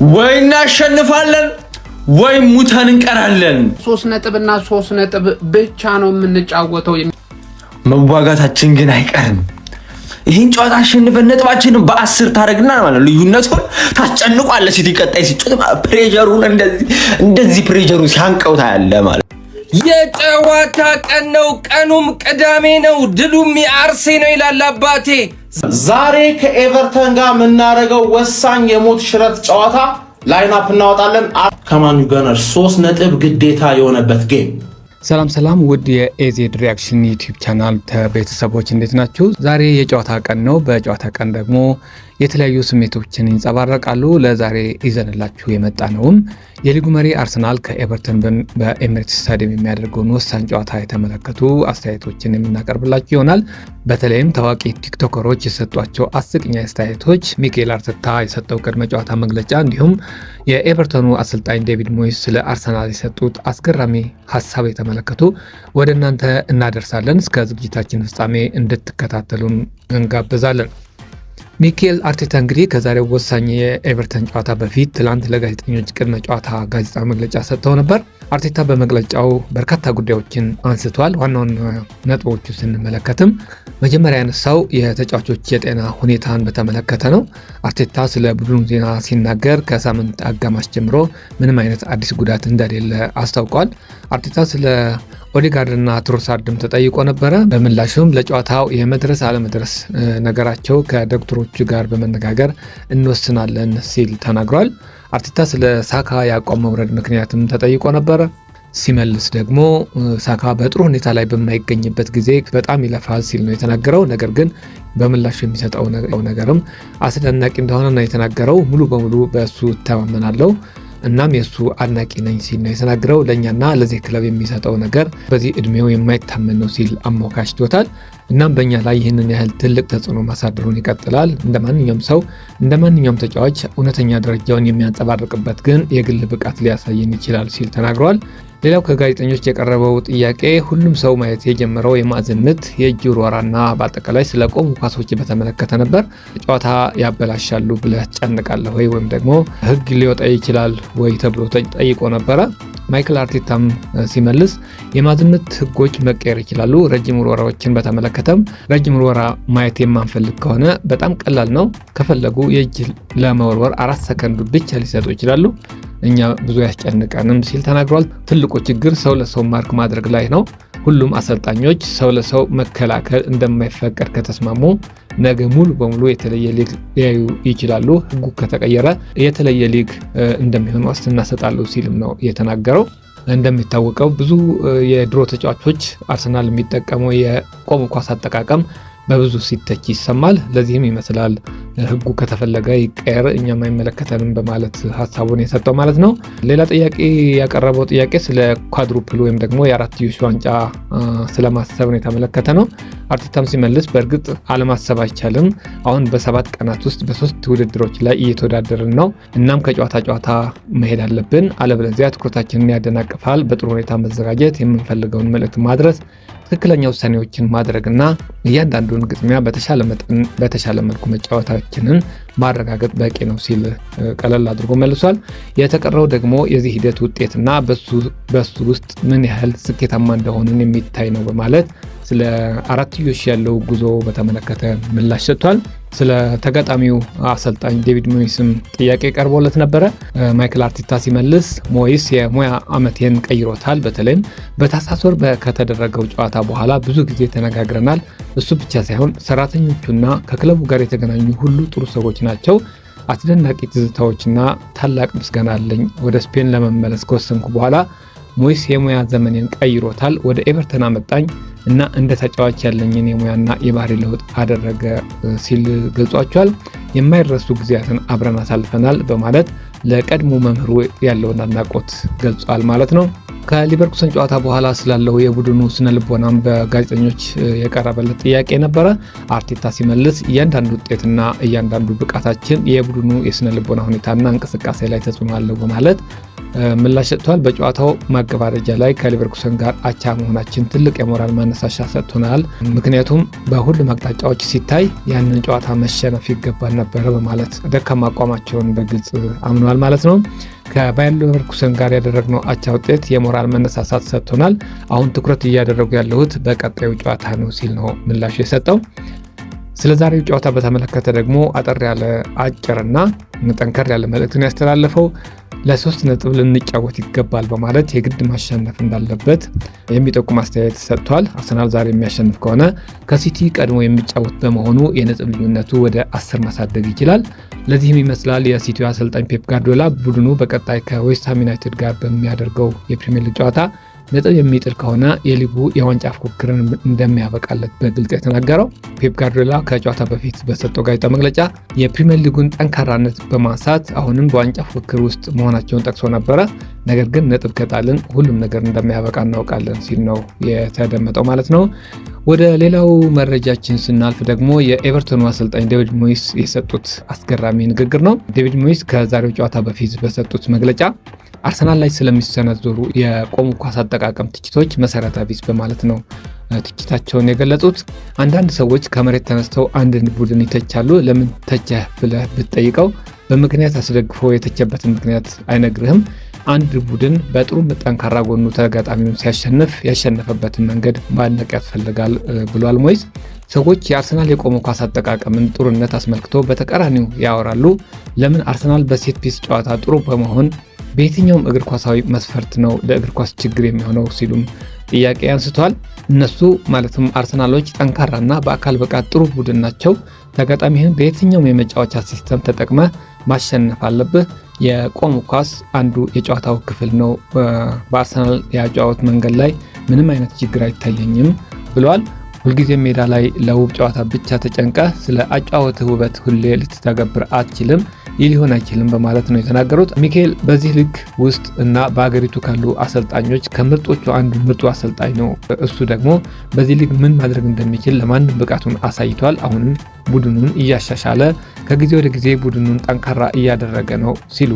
ወይ እናሸንፋለን ወይ ሙተን እንቀራለን። 3 ነጥብና 3 ነጥብ ብቻ ነው የምንጫወተው። መዋጋታችን ግን አይቀርም። ይህን ጨዋታ አሸንፈን ነጥባችንን በ10 ታረግና ማለት ልዩነቱን ታስጨንቋለህ። ሲቲ ቀጣይ ሲጫወት ፕሬሸሩን እንደዚህ ፕሬሸሩ ሲያንቀው ታያለ ማለት። የጨዋታ ቀን ነው፣ ቀኑም ቅዳሜ ነው፣ ድሉም የአርሴ ነው ይላል አባቴ። ዛሬ ከኤቨርተን ጋር የምናደርገው ወሳኝ የሞት ሽረት ጨዋታ ላይናፕ እናወጣለን። ከማኑ ገነር 3 ነጥብ ግዴታ የሆነበት ጌም። ሰላም ውድ የኤዜድ ሪያክሽን ዩቲዩብ ቻናል ቤተሰቦች እንዴት ናችሁ? ዛሬ የጨዋታ ቀን ነው። በጨዋታ ቀን ደግሞ የተለያዩ ስሜቶችን ይንጸባረቃሉ። ለዛሬ ይዘንላችሁ የመጣ ነውም የሊጉ መሪ አርሰናል ከኤቨርተን በኤሚሬትስ ስታዲየም የሚያደርገውን ወሳኝ ጨዋታ የተመለከቱ አስተያየቶችን የምናቀርብላችሁ ይሆናል። በተለይም ታዋቂ ቲክቶከሮች የሰጧቸው አስቂኝ አስተያየቶች፣ ሚኬል አርቴታ የሰጠው ቅድመ ጨዋታ መግለጫ፣ እንዲሁም የኤቨርተኑ አሰልጣኝ ዴቪድ ሞይስ ስለ አርሰናል የሰጡት አስገራሚ ሀሳብ የተመለከቱ ወደ እናንተ እናደርሳለን። እስከ ዝግጅታችን ፍጻሜ እንድትከታተሉን እንጋብዛለን። ሚኬል አርቴታ እንግዲህ ከዛሬው ወሳኝ የኤቨርተን ጨዋታ በፊት ትላንት ለጋዜጠኞች ቅድመ ጨዋታ ጋዜጣዊ መግለጫ ሰጥተው ነበር። አርቴታ በመግለጫው በርካታ ጉዳዮችን አንስቷል። ዋናውን ነጥቦቹ ስንመለከትም መጀመሪያ ያነሳው የተጫዋቾች የጤና ሁኔታን በተመለከተ ነው። አርቴታ ስለ ቡድኑ ዜና ሲናገር ከሳምንት አጋማሽ ጀምሮ ምንም አይነት አዲስ ጉዳት እንደሌለ አስታውቋል። አርቴታ ስለ ኦዴጋርድና ትሮሳርድም ተጠይቆ ነበረ። በምላሹም ለጨዋታው የመድረስ አለመድረስ ነገራቸው ከዶክተሮቹ ጋር በመነጋገር እንወስናለን ሲል ተናግሯል። አርቴታ ስለ ሳካ የአቋም መውረድ ምክንያትም ተጠይቆ ነበረ። ሲመልስ ደግሞ ሳካ በጥሩ ሁኔታ ላይ በማይገኝበት ጊዜ በጣም ይለፋል ሲል ነው የተናገረው። ነገር ግን በምላሹ የሚሰጠው ነገርም አስደናቂ እንደሆነ ነው የተናገረው። ሙሉ በሙሉ በእሱ እተማመናለሁ እናም የሱ አድናቂ ነኝ ሲል ነው የተናገረው። ለኛና ለዚህ ክለብ የሚሰጠው ነገር በዚህ እድሜው የማይታመን ነው ሲል አሞካሽቶታል። እናም በእኛ ላይ ይህንን ያህል ትልቅ ተጽዕኖ ማሳደሩን ይቀጥላል። እንደ ማንኛውም ሰው እንደ ማንኛውም ተጫዋች እውነተኛ ደረጃውን የሚያንጸባርቅበት ግን የግል ብቃት ሊያሳየን ይችላል ሲል ተናግረዋል። ሌላው ከጋዜጠኞች የቀረበው ጥያቄ ሁሉም ሰው ማየት የጀመረው የማዕዘን ምት፣ የእጅ ውርወራና በአጠቃላይ ስለ ቆሙ ኳሶች በተመለከተ ነበር። ጨዋታ ያበላሻሉ ብለህ ትጨንቃለህ ወይ ወይም ደግሞ ሕግ ሊወጣ ይችላል ወይ ተብሎ ተጠይቆ ነበረ። ማይክል አርቴታም ሲመልስ የማዕዘን ምት ሕጎች መቀየር ይችላሉ። ረጅም ውርወራዎችን በተመለከተም ረጅም ውርወራ ማየት የማንፈልግ ከሆነ በጣም ቀላል ነው። ከፈለጉ የእጅ ለመወርወር 4 ሰከንድ ብቻ ሊሰጡ ይችላሉ። እኛ ብዙ ያስጨንቀንም ሲል ተናግሯል። ትልቁ ችግር ሰው ለሰው ማርክ ማድረግ ላይ ነው። ሁሉም አሰልጣኞች ሰው ለሰው መከላከል እንደማይፈቀድ ከተስማሙ ነገ ሙሉ በሙሉ የተለየ ሊግ ሊያዩ ይችላሉ። ህጉ ከተቀየረ የተለየ ሊግ እንደሚሆን ዋስትና ሰጣለሁ ሲልም ነው የተናገረው። እንደሚታወቀው ብዙ የድሮ ተጫዋቾች አርሰናል የሚጠቀመው የቆሙ ኳስ አጠቃቀም በብዙ ሲተች ይሰማል። ለዚህም ይመስላል ህጉ ከተፈለገ ይቀየር እኛም አይመለከተንም በማለት ሀሳቡን የሰጠው ማለት ነው። ሌላ ጥያቄ ያቀረበው ጥያቄ ስለ ኳድሩፕል ወይም ደግሞ የአራትዮሽ ዋንጫ ስለማሰብ ነው የተመለከተ ነው። አርቴታም ሲመልስ በእርግጥ አለማሰብ አይቻልም። አሁን በ7 ቀናት ውስጥ በ3 ውድድሮች ላይ እየተወዳደርን ነው። እናም ከጨዋታ መሄድ አለብን፣ አለበለዚያ ትኩረታችንን ያደናቅፋል። በጥሩ ሁኔታ መዘጋጀት፣ የምንፈልገውን መልእክት ማድረስ፣ ትክክለኛ ውሳኔዎችን ማድረግና እያንዳንዱን ግጥሚያ በተሻለ መልኩ መጫወታችንን ማረጋገጥ በቂ ነው ሲል ቀለል አድርጎ መልሷል። የተቀረው ደግሞ የዚህ ሂደት ውጤትና በሱ ውስጥ ምን ያህል ስኬታማ እንደሆንን የሚታይ ነው በማለት ስለ አራትዮሽ ያለው ጉዞ በተመለከተ ምላሽ ሰጥቷል። ስለ ተጋጣሚው አሰልጣኝ ዴቪድ ሞይስም ጥያቄ ቀርቦለት ነበረ። ማይክል አርቴታ ሲመልስ ሞይስ የሙያ ዓመቴን ቀይሮታል። በተለይም በታህሳስ ወር ከተደረገው ጨዋታ በኋላ ብዙ ጊዜ ተነጋግረናል። እሱ ብቻ ሳይሆን ሰራተኞቹና ከክለቡ ጋር የተገናኙ ሁሉ ጥሩ ሰዎች ናቸው። አስደናቂ ትዝታዎችና ታላቅ ምስጋና አለኝ። ወደ ስፔን ለመመለስ ከወሰንኩ በኋላ ሞይስ የሙያ ዘመኔን ቀይሮታል። ወደ ኤቨርተን አመጣኝ እና እንደ ተጫዋች ያለኝን የሙያና የባህሪ ለውጥ አደረገ ሲል ገልጿቸዋል። የማይረሱ ጊዜያትን አብረን አሳልፈናል በማለት ለቀድሞ መምህሩ ያለውን አድናቆት ገልጿል ማለት ነው። ከሊቨርኩሰን ጨዋታ በኋላ ስላለው የቡድኑ ስነ ልቦናም በጋዜጠኞች የቀረበለት ጥያቄ ነበረ። አርቴታ ሲመልስ እያንዳንዱ ውጤትና እያንዳንዱ ብቃታችን የቡድኑ የስነ ልቦና ሁኔታና እንቅስቃሴ ላይ ተጽዕኖ አለው በማለት ምላሽ ሰጥቷል። በጨዋታው ማገባደጃ ላይ ከሊቨርኩሰን ጋር አቻ መሆናችን ትልቅ የሞራል ማነሳሻ ሰጥቶናል። ምክንያቱም በሁሉም አቅጣጫዎች ሲታይ ያንን ጨዋታ መሸነፍ ይገባል ነበረ በማለት ደካማ አቋማቸውን በግልጽ አምኗል ማለት ነው። ከባየር ሊቨርኩሰን ጋር ያደረግነው አቻ ውጤት የሞራል መነሳሳት ሰጥቶናል። አሁን ትኩረት እያደረጉ ያለሁት በቀጣዩ ጨዋታ ነው ሲል ነው ምላሹ የሰጠው። ስለ ዛሬው ጨዋታ በተመለከተ ደግሞ አጠር ያለ አጭርና ጠንከር ያለ መልእክትን ያስተላለፈው ለ3 ነጥብ ልንጫወት ይገባል በማለት የግድ ማሸነፍ እንዳለበት የሚጠቁም አስተያየት ሰጥቷል። አርሰናል ዛሬ የሚያሸንፍ ከሆነ ከሲቲ ቀድሞ የሚጫወት በመሆኑ የነጥብ ልዩነቱ ወደ 10 ማሳደግ ይችላል። ለዚህም ይመስላል የሲቲው አሰልጣኝ ፔፕ ጋርዲዮላ ቡድኑ በቀጣይ ከዌስትሃም ዩናይትድ ጋር በሚያደርገው የፕሪሚየር ሊግ ጨዋታ ነጥብ የሚጥል ከሆነ የሊጉ የዋንጫ ፉክክርን እንደሚያበቃለት በግልጽ የተናገረው። ፔፕ ጋርዲዮላ ከጨዋታ በፊት በሰጠው ጋዜጣዊ መግለጫ የፕሪሚየር ሊጉን ጠንካራነት በማንሳት አሁንም በዋንጫ ፉክክር ውስጥ መሆናቸውን ጠቅሶ ነበረ። ነገር ግን ነጥብ ከጣልን ሁሉም ነገር እንደሚያበቃ እናውቃለን ሲል ነው የተደመጠው ማለት ነው። ወደ ሌላው መረጃችን ስናልፍ ደግሞ የኤቨርተኑ አሰልጣኝ ዴቪድ ሞይስ የሰጡት አስገራሚ ንግግር ነው። ዴቪድ ሞይስ ከዛሬው ጨዋታ በፊት በሰጡት መግለጫ አርሰናል ላይ ስለሚሰነዘሩ የቆሙ ኳስ አጠቃቀም ትችቶች መሰረተ ቢስ በማለት ነው ትችታቸውን የገለጹት። አንዳንድ ሰዎች ከመሬት ተነስተው አንድን ቡድን ይተቻሉ። ለምን ተቸህ ብለህ ብትጠይቀው በምክንያት አስደግፎ የተቸበትን ምክንያት አይነግርህም። አንድ ቡድን በጥሩ ጠንካራ ጎኑ ተጋጣሚውን ሲያሸንፍ ያሸነፈበትን መንገድ ማድነቅ ያስፈልጋል ብሏል ሞይስ። ሰዎች የአርሰናል የቆመ ኳስ አጠቃቀምን ጥሩነት አስመልክቶ በተቃራኒው ያወራሉ። ለምን አርሰናል በሴት ፒስ ጨዋታ ጥሩ በመሆን በየትኛውም እግር ኳሳዊ መስፈርት ነው ለእግር ኳስ ችግር የሚሆነው ሲሉም ጥያቄ አንስተዋል። እነሱ ማለትም አርሰናሎች ጠንካራና በአካል ብቃት ጥሩ ቡድን ናቸው። ተጋጣሚህን በየትኛውም የመጫወቻ ሲስተም ተጠቅመ ማሸነፍ አለብህ። የቆሙ ኳስ አንዱ የጨዋታው ክፍል ነው። በአርሰናል የአጨዋወት መንገድ ላይ ምንም አይነት ችግር አይታየኝም ብለዋል። ሁልጊዜ ሜዳ ላይ ለውብ ጨዋታ ብቻ ተጨንቀ ስለ አጨዋወት ውበት ሁሌ ልትተገብር አትችልም። ይህ ሊሆን አይችልም በማለት ነው የተናገሩት። ሚካኤል በዚህ ሊግ ውስጥ እና በሀገሪቱ ካሉ አሰልጣኞች ከምርጦቹ አንዱ ምርጡ አሰልጣኝ ነው። እሱ ደግሞ በዚህ ሊግ ምን ማድረግ እንደሚችል ለማንም ብቃቱን አሳይቷል። አሁንም ቡድኑን እያሻሻለ ከጊዜ ወደ ጊዜ ቡድኑን ጠንካራ እያደረገ ነው ሲሉ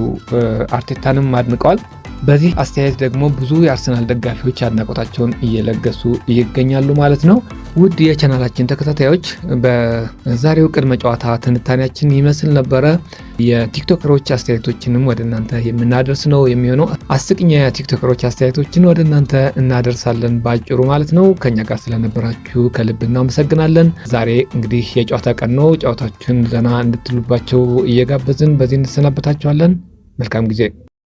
አርቴታንም አድንቀዋል። በዚህ አስተያየት ደግሞ ብዙ የአርሰናል ደጋፊዎች አድናቆታቸውን እየለገሱ ይገኛሉ ማለት ነው። ውድ የቻናላችን ተከታታዮች በዛሬው ቅድመ ጨዋታ ትንታኔያችን ይመስል ነበረ። የቲክቶከሮች አስተያየቶችንም ወደ እናንተ የምናደርስ ነው የሚሆነው። አስቂኝ የቲክቶከሮች አስተያየቶችን ወደ እናንተ እናደርሳለን ባጭሩ ማለት ነው። ከኛ ጋር ስለነበራችሁ ከልብ እናመሰግናለን። ዛሬ እንግዲህ የጨዋታ ቀን ነው። ጨዋታችሁን ዘና እንድትሉባቸው እየጋበዝን በዚህ እንሰናበታችኋለን። መልካም ጊዜ